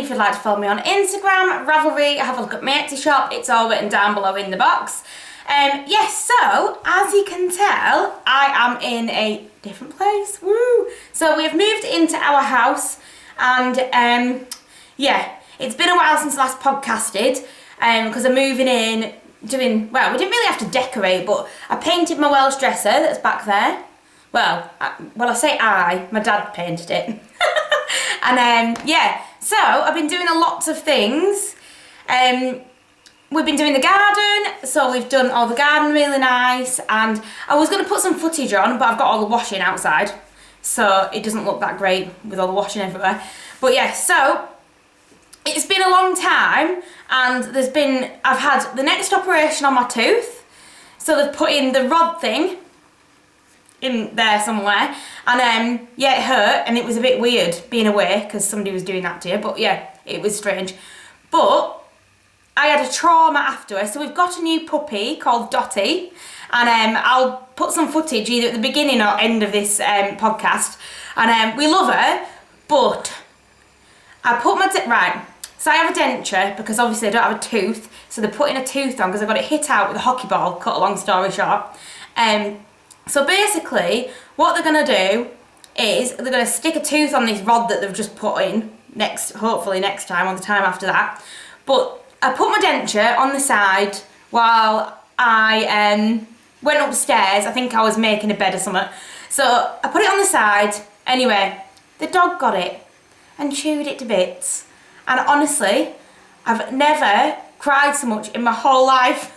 If you'd like to follow me on Instagram, Ravelry, have a look at my Etsy shop. It's all written down below in the box. Yes, so as you can tell, I am in a different place. Woo! So we've moved into our house, and yeah, it's been a while since I last podcasted because I'm moving in, well, we didn't really have to decorate, but I painted my Welsh dresser that's back there. Well, I say my dad painted it. And yeah, so I've been doing lots of things. We've been doing the garden, so we've done all the garden really nice, and I was going to put some footage on, but I've got all the washing outside, so it doesn't look that great with all the washing everywhere. But yeah, so it's been a long time, and I've had the next operation on my tooth, so they've put in the rod thing in there somewhere, and yeah, it hurt, and it was a bit weird being away because somebody was doing that to you, but yeah, it was strange. But I had a trauma afterwards, so we've got a new puppy called Dottie, and I'll put some footage either at the beginning or end of this podcast, and we love her, but I put right, so I have a denture because obviously I don't have a tooth, so they're putting a tooth on because I got it hit out with a hockey ball, cut a long story short. So basically, what they're going to do is they're going to stick a tooth on this rod that they've just put in, hopefully next time or the time after that. But I put my denture on the side while I went upstairs. I think I was making a bed or something. So I put it on the side. Anyway, the dog got it and chewed it to bits. And honestly, I've never cried so much in my whole life.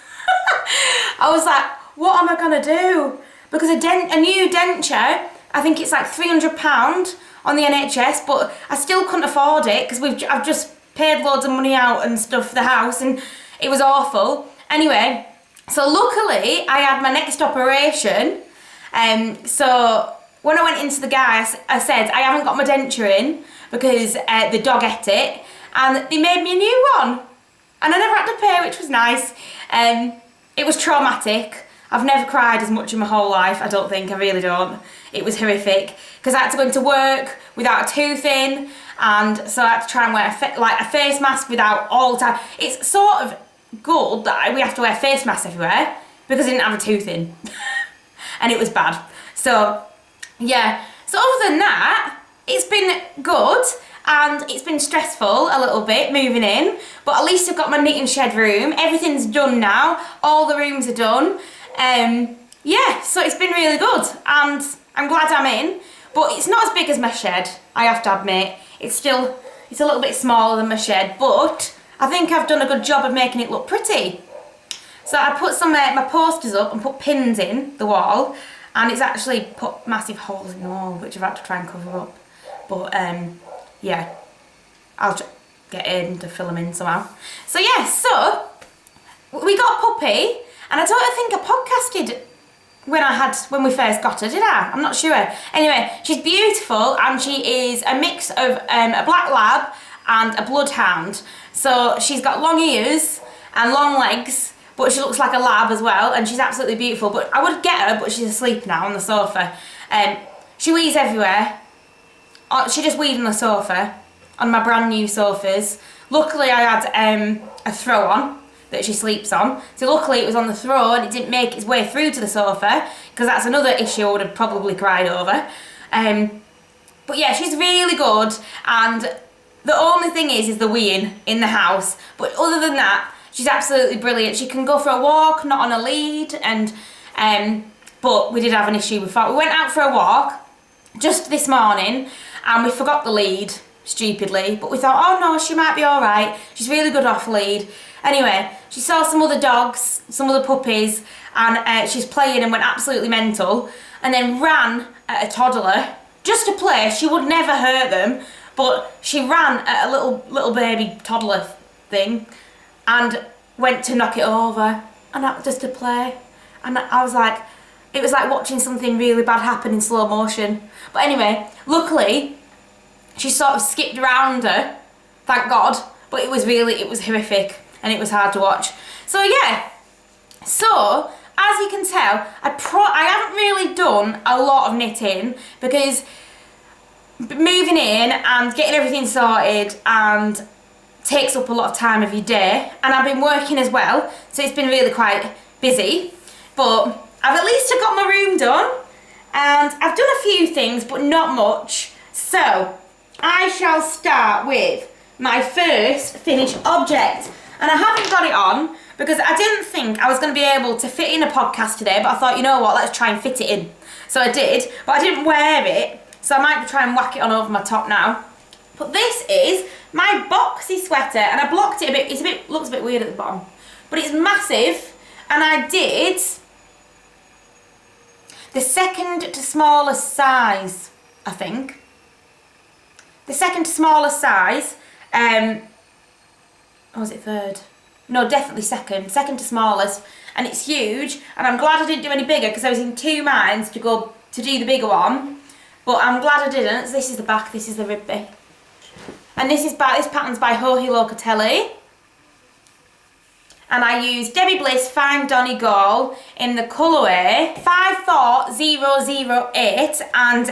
I was like, what am I going to do? Because a new denture, I think it's like £300 on the NHS, but I still couldn't afford it because I've just paid loads of money out and stuff for the house, and it was awful. Anyway, so luckily I had my next operation, so when I went into the guy, I said I haven't got my denture in because the dog ate it, and they made me a new one, and I never had to pay, which was nice. It was traumatic. I've never cried as much in my whole life, I don't think, I really don't. It was horrific, because I had to go into work without a tooth in, and so I had to try and wear a face mask without all the time. It's sort of good that we have to wear face masks everywhere, because I didn't have a tooth in. And it was bad. So, yeah. So other than that, it's been good, and it's been stressful a little bit moving in, but at least I've got my knitting shed room. Everything's done now. All the rooms are done. Yeah, so it's been really good, and I'm glad I'm in, but it's not as big as my shed, I have to admit. It's a little bit smaller than my shed, but I think I've done a good job of making it look pretty. So I put some my posters up and put pins in the wall, and it's actually put massive holes in the wall, which I've had to try and cover up. But yeah, I'll get in to fill them in somehow. So yeah, so we got a puppy, and I don't think I podcasted when we first got her, did I? I'm not sure. Anyway, she's beautiful, and she is a mix of a black lab and a bloodhound. So she's got long ears and long legs, but she looks like a lab as well, and she's absolutely beautiful. But I would get her, but she's asleep now on the sofa. She wees everywhere. She just weed on the sofa, on my brand new sofas. Luckily I had a throw on that she sleeps on. So luckily it was on the throw and it didn't make its way through to the sofa, because that's another issue I would have probably cried over. But yeah, she's really good, and the only thing is the weeing in the house. But other than that, she's absolutely brilliant. She can go for a walk, not on a lead, and but we did have an issue before. We went out for a walk just this morning and we forgot the lead, stupidly, but we thought, oh no, she might be alright. She's really good off lead. Anyway, she saw some other dogs, some other puppies, and she's playing and went absolutely mental, and then ran at a toddler just to play. She would never hurt them, but she ran at a little baby toddler thing and went to knock it over, and that just to play. And I was like, it was like watching something really bad happen in slow motion. But anyway, luckily she sort of skipped around her, thank God, but it was horrific and it was hard to watch. So yeah, so as you can tell, I haven't really done a lot of knitting because moving in and getting everything sorted and takes up a lot of time of your day, and I've been working as well, so it's been really quite busy, but I've at least got my room done, and I've done a few things, but not much. So I shall start with my first finished object, and I haven't got it on because I didn't think I was going to be able to fit in a podcast today, but I thought, you know what, let's try and fit it in. So I did, but I didn't wear it, so I might try and whack it on over my top now. But this is my boxy sweater, and I blocked it a bit. Looks a bit weird at the bottom, but it's massive, and I did the second to smallest size, I think. The second to smallest size, or was it third? No, definitely second to smallest, and it's huge, and I'm glad I didn't do any bigger because I was in two minds to do the bigger one, but I'm glad I didn't. So this is the back, this is the rib bit. And this pattern's by Joji Locatelli. And I used Debbie Bliss Fine Donegal in the colourway 54008, and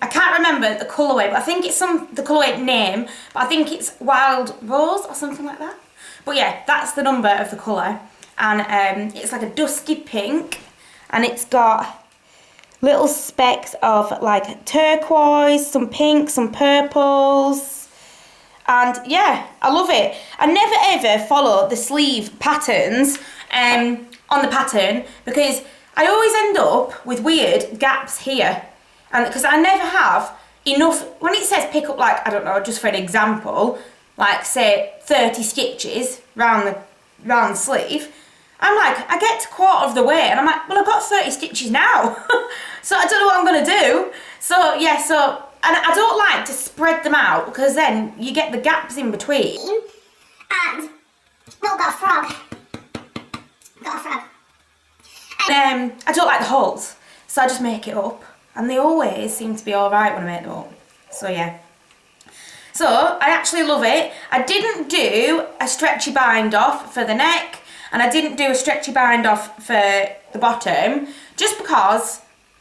I can't remember the colourway, but I think it's the colourway name, but I think it's Wild Rose or something like that. But yeah, that's the number of the colour, and it's like a dusty pink, and it's got little specks of like turquoise, some pink, some purples. And yeah, I love it. I never ever follow the sleeve patterns on the pattern because I always end up with weird gaps here. And because I never have enough, when it says pick up, like, I don't know, just for an example, like say 30 stitches round the sleeve, I'm like, I get to quarter of the way and I'm like, well, I've got 30 stitches now. So I don't know what I'm gonna do. So yeah, and I don't like to spread them out because then you get the gaps in between. And, well, got a frog. And I don't like the holes, so I just make it up. And they always seem to be alright when I make them up. So yeah. So I actually love it. I didn't do a stretchy bind off for the neck, and I didn't do a stretchy bind off for the bottom, just because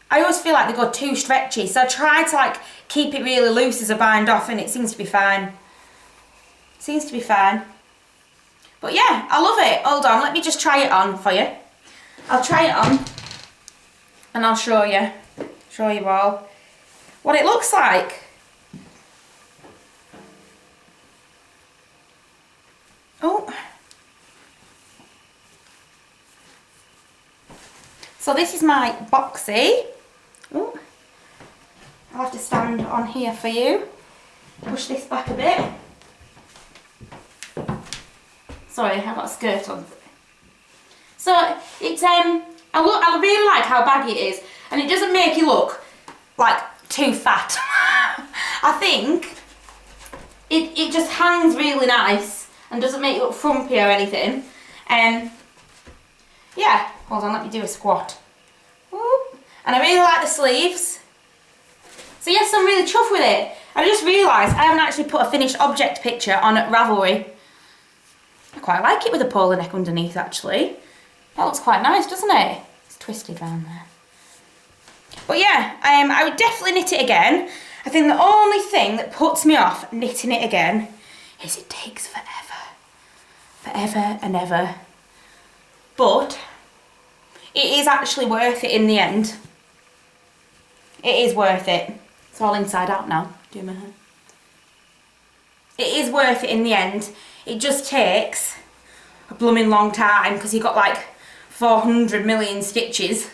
I always feel like they go too stretchy. So I try to like keep it really loose as a bind off, and it seems to be fine. Seems to be fine. But yeah, I love it. Hold on, let me just try it on for you. I'll try it on and I'll show you all what it looks like. Oh. So this is my boxy. Oh. I'll have to stand on here for you. Push this back a bit. Sorry, I've got a skirt on. So it's I really like how baggy it is, and it doesn't make you look like too fat. I think it just hangs really nice and doesn't make you look frumpy or anything. Yeah, hold on, let me do a squat. Whoop. And I really like the sleeves. So yes, I'm really chuffed with it. I just realised I haven't actually put a finished object picture on Ravelry. I quite like it with a polo neck underneath, actually. That looks quite nice, doesn't it? It's twisted round there. But yeah, I would definitely knit it again. I think the only thing that puts me off knitting it again is it takes forever. Forever and ever. But it is actually worth it in the end. It is worth it. It's all inside out now. Do my hair. It is worth it in the end. It just takes a blooming long time because you've got like 400 million stitches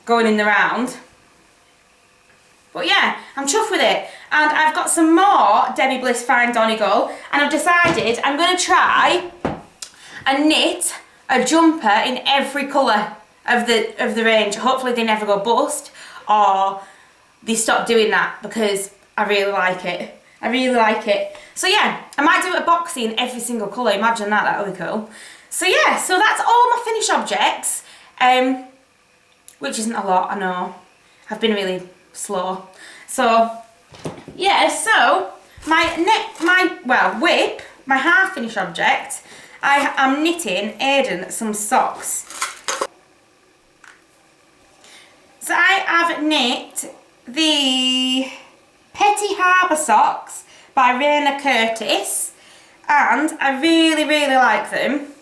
going in the round. But yeah, I'm chuffed with it. And I've got some more Debbie Bliss Fine Donegal, and I've decided I'm going to try and knit a jumper in every colour of the range. Hopefully they never go bust or they stop doing that, because I really like it. I really like it. So yeah, I might do a boxy in every single colour. Imagine that, that would be cool. So yeah, so that's all my finished objects, which isn't a lot, I know. I've been really slow. So yeah, so my whip, my half finished object, I am knitting Aiden some socks. So I have knit the Petty Harbour socks by Raina Curtis, and I really, really like them.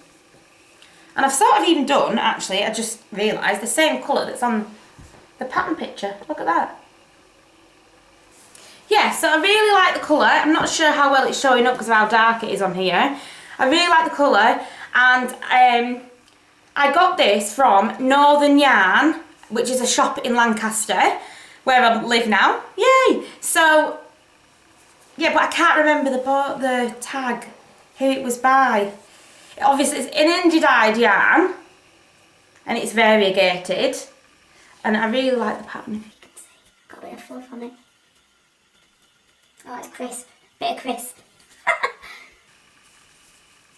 And I've sort of even done, actually, I just realised, the same colour that's on the pattern picture. Look at that. Yeah, so I really like the colour. I'm not sure how well it's showing up because of how dark it is on here. I really like the colour, and I got this from Northern Yarn, which is a shop in Lancaster, where I live now. Yay! So, yeah, but I can't remember the tag, who it was by. Obviously, it's an indie-dyed yarn, and it's variegated, and I really like the pattern, if you can see. Got a bit of fluff on it. Oh, it's crisp. Bit of crisp.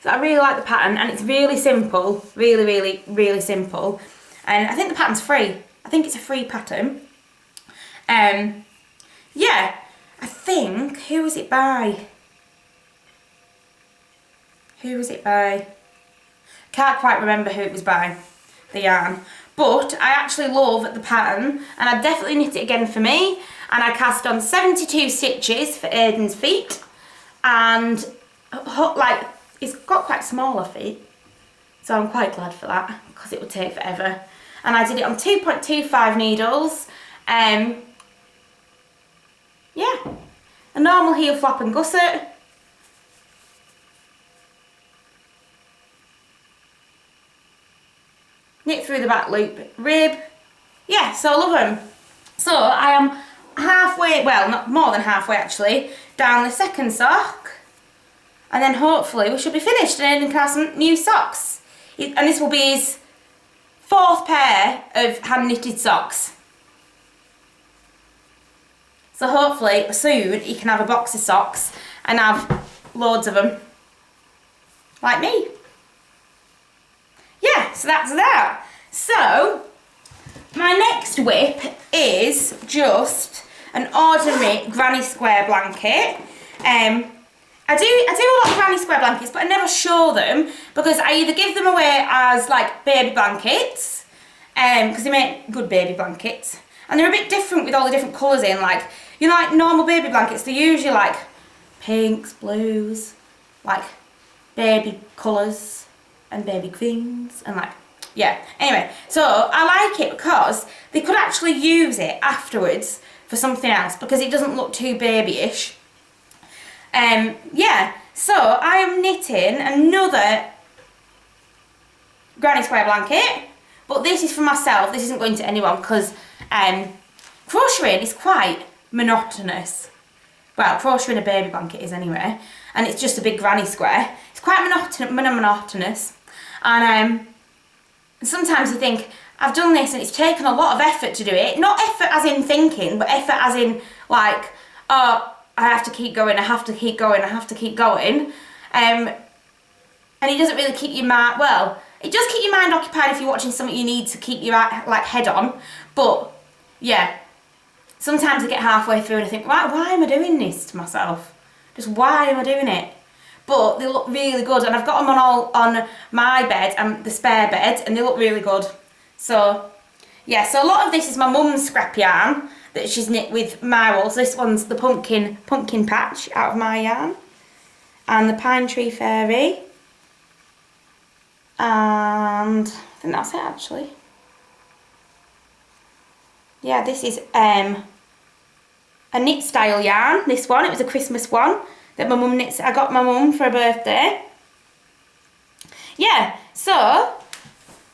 So I really like the pattern, and it's really simple, really, really, really simple. And I think the pattern's free. I think it's a free pattern. Yeah, I think, who was it by? Who was it by? Can't quite remember who it was by, the yarn. But I actually love the pattern, and I definitely knit it again for me. And I cast on 72 stitches for Aiden's feet, and like, it's got quite smaller feet, so I'm quite glad for that, because it would take forever. And I did it on 2.25 needles. Yeah, a normal heel flap and gusset. Knit through the back loop rib. Yeah, so I love them. So I am halfway, well, not more than halfway actually, down the second sock. And then hopefully we should be finished and Aidan can have some new socks. And this will be his 4th pair of hand knitted socks. So hopefully soon he can have a box of socks and have loads of them. Like me. Yeah, so that's that. So, my next whip is just an ordinary granny square blanket. I do a lot of granny square blankets, but I never show them because I either give them away as like baby blankets, because they make good baby blankets, and they're a bit different with all the different colours in. Like, you know, like normal baby blankets, they're usually like pinks, blues, like baby colours and baby greens, and like, yeah. Anyway, so I like it because they could actually use it afterwards for something else because it doesn't look too babyish. Yeah, so I am knitting another granny square blanket, but this is for myself. This isn't going to anyone because crocheting is quite monotonous. Well, crocheting a baby blanket is anyway, and it's just a big granny square. It's quite monotonous, and sometimes you think, I've done this and it's taken a lot of effort to do it. Not effort as in thinking, but effort as in like, oh, I have to keep going, I have to keep going, I have to keep going. And it doesn't really keep your mind, well, it does keep your mind occupied if you're watching something you need to keep your like head on. But yeah, sometimes I get halfway through and I think, why am I doing this to myself? Just why am I doing it? But they look really good, and I've got them on my bed and the spare bed, and they look really good. So yeah, so a lot of this is my mum's scrap yarn that she's knit with my wool. So this one's the pumpkin patch out of my yarn, and the pine tree fairy, and I think that's it actually. Yeah, this is a knit style yarn. This one, it was a Christmas one that my mum knits. I got my mum for her birthday. Yeah, so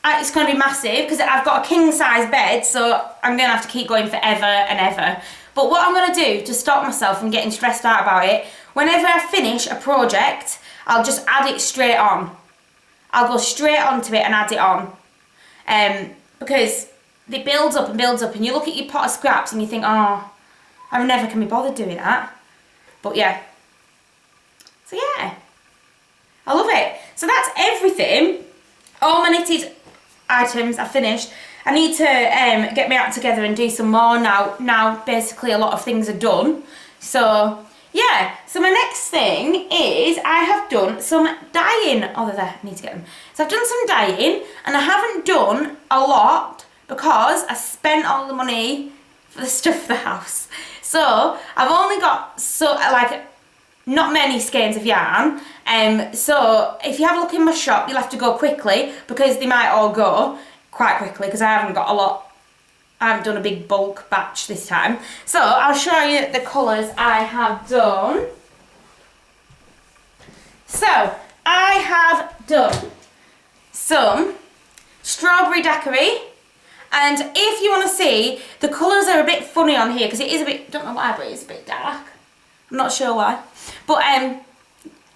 it's going to be massive because I've got a king size bed, so I'm going to have to keep going forever and ever. But what I'm going to do to stop myself from getting stressed out about it, whenever I finish a project, I'll just add it straight on. I'll go straight onto it and add it on. Because it builds up and you look at your pot of scraps and you think, oh, I never can be bothered doing that. But yeah. So yeah, I love it. So that's everything. All my knitted items are finished. I need to get my act together and do some more now. Now basically a lot of things are done. So yeah, so my next thing is I have done some dyeing. Oh, they're there, I need to get them. So I've done some dyeing, and I haven't done a lot because I spent all the money for the stuff for the house. So I've only got not many skeins of yarn. So if you have a look in my shop, you'll have to go quickly because they might all go quite quickly because I haven't got a lot. I haven't done a big bulk batch this time. So I'll show you the colours I have done. So I have done some strawberry daiquiri, and if you want to see, the colours are a bit funny on here because it is a bit, don't know why, but it's a bit dark. I'm not sure why. But yeah,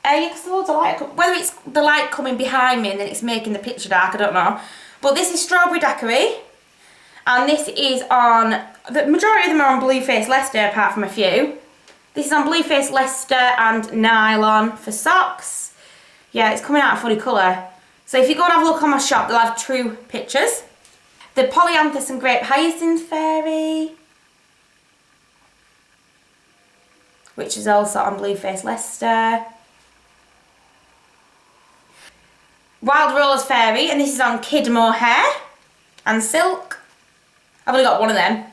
because there's loads of light, whether it's the light coming behind me and then it's making the picture dark, I don't know. But this is strawberry daiquiri, and this is on, the majority of them are on Blueface Leicester apart from a few. This is on Blueface Leicester and nylon for socks. Yeah, it's coming out a funny colour. So if you go and have a look on my shop, they'll have true pictures. The Polyanthus and Grape Hyacinth Fairy, which is also on Blueface Leicester. Wild Rose Fairy, and this is on Kid Mohair and Silk. I've only got one of them.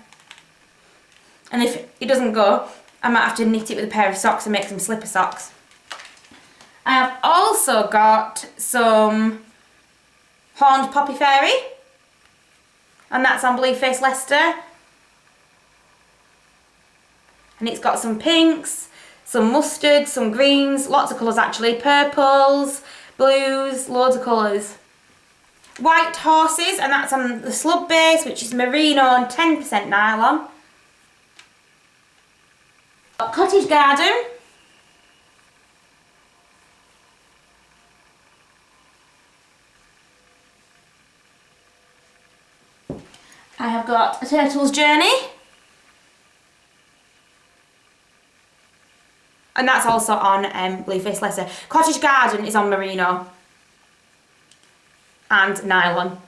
And if it doesn't go, I might have to knit it with a pair of socks and make some slipper socks. I have also got some Horned Poppy Fairy, and that's on Blueface Leicester. And it's got some pinks, some mustard, some greens, lots of colours actually, purples, blues, loads of colours. White Horses, and that's on the slub base, which is merino and 10% nylon. Cottage Garden. I have got A Turtle's Journey. And that's also on Blueface Leicester. Cottage Garden is on merino and nylon.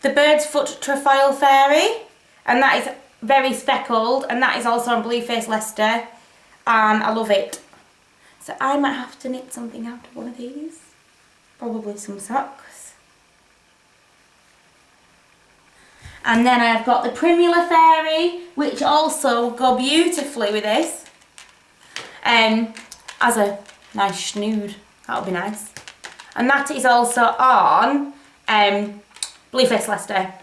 The Bird's Foot Trefoil Fairy, and that is very speckled, and that is also on Blueface Leicester, and I love it. So I might have to knit something out of one of these. Probably some socks. And then I've got the Primula Fairy, which also go beautifully with this. As a nice snood, that'll be nice. And that is also on Blueface Leicester.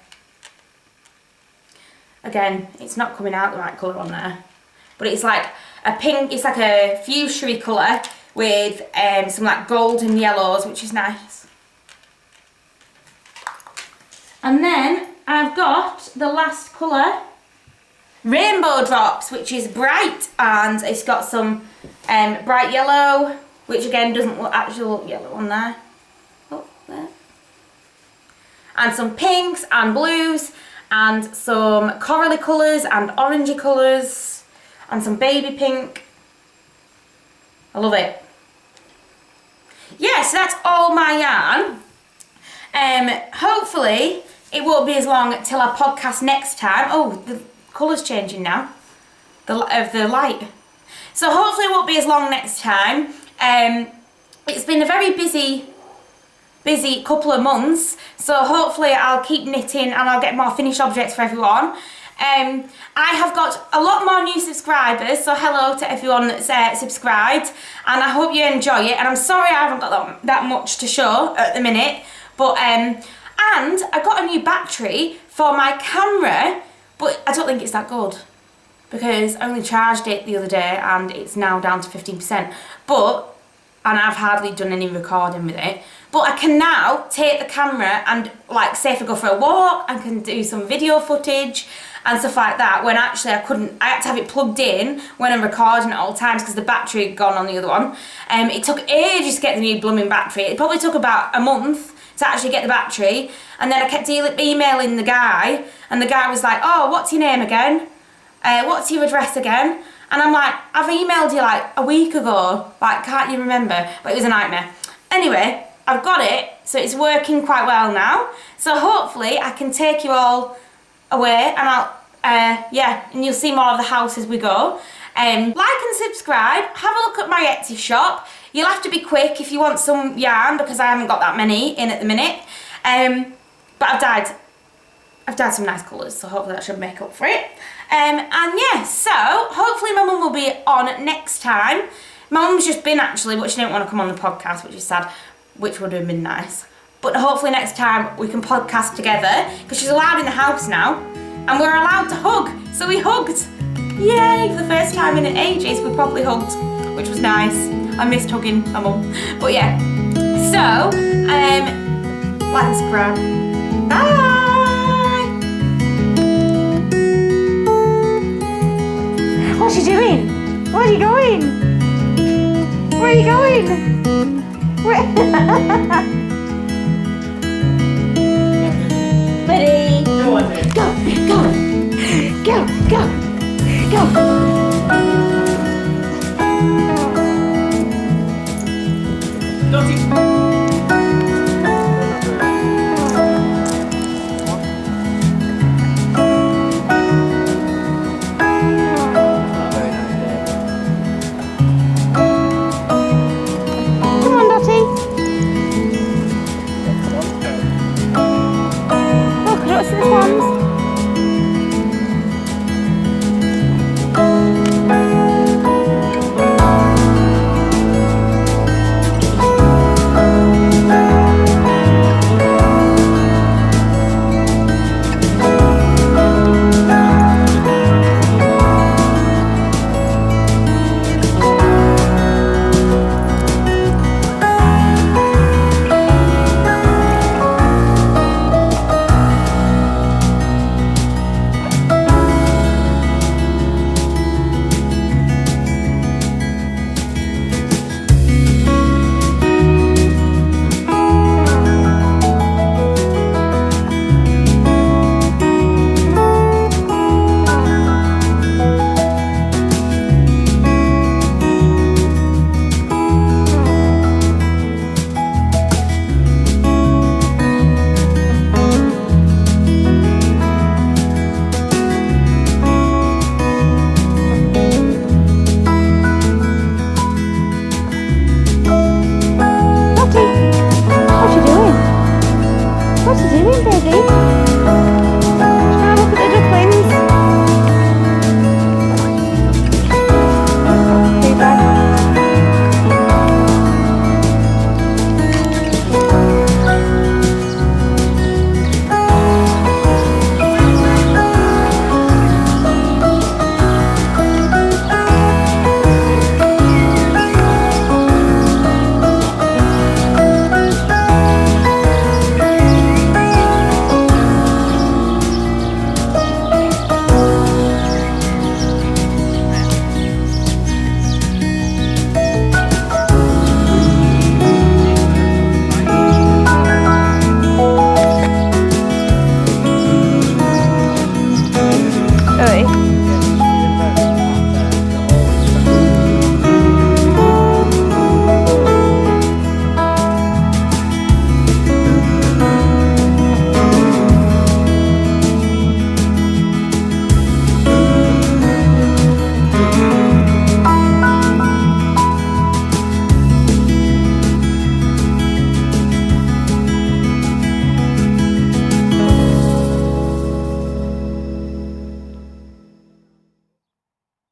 Again, it's not coming out the right colour on there, but it's like a pink, it's like a fuchsia colour with some like golden yellows, which is nice. And then I've got the last colour, Rainbow Drops, which is bright, and it's got some bright yellow, which again doesn't actually look yellow on there. Oh, there. And some pinks and blues, and some corally colours and orangey colours, and some baby pink. I love it. Yeah, so that's all my yarn. Hopefully it won't be as long till our podcast next time. Oh, the colour's changing now, of the light. So hopefully it won't be as long next time. It's been a very busy couple of months, so hopefully I'll keep knitting and I'll get more finished objects for everyone. I have got a lot more new subscribers, so hello to everyone that's subscribed, and I hope you enjoy it. And I'm sorry I haven't got that much to show at the minute, but and I got a new battery for my camera, but I don't think it's that good because I only charged it the other day and it's now down to 15%. And I've hardly done any recording with it. But I can now take the camera and, like, say if I go for a walk, I can do some video footage and stuff like that, when actually I had to have it plugged in when I'm recording at all times because the battery had gone on the other one. It took ages to get the new blooming battery. It probably took about a month to actually get the battery, and then I kept emailing the guy, and the guy was like, oh, what's your name again? What's your address again? And I'm like, I've emailed you like a week ago, like, can't you remember? But it was a nightmare. Anyway, I've got it, so it's working quite well now. So hopefully I can take you all away, and and you'll see more of the house as we go. Like and subscribe, have a look at my Etsy shop. You'll have to be quick if you want some yarn because I haven't got that many in at the minute. But I've dyed I've dyed some nice colours, so hopefully that should make up for it. And yeah, so hopefully my mum will be on next time. My mum's just been actually, but she didn't want to come on the podcast, which is sad, which would have been nice. But hopefully next time we can podcast together, because she's allowed in the house now, and we're allowed to hug. So we hugged. Yay, for the first time in ages, we probably hugged, which was nice. I missed hugging my mum. But yeah, so, like and subscribe. Bye! What's she doing? Where are you going? Where are you going? Where? Ready? Go on then. Go, go, go, go, go. Naughty.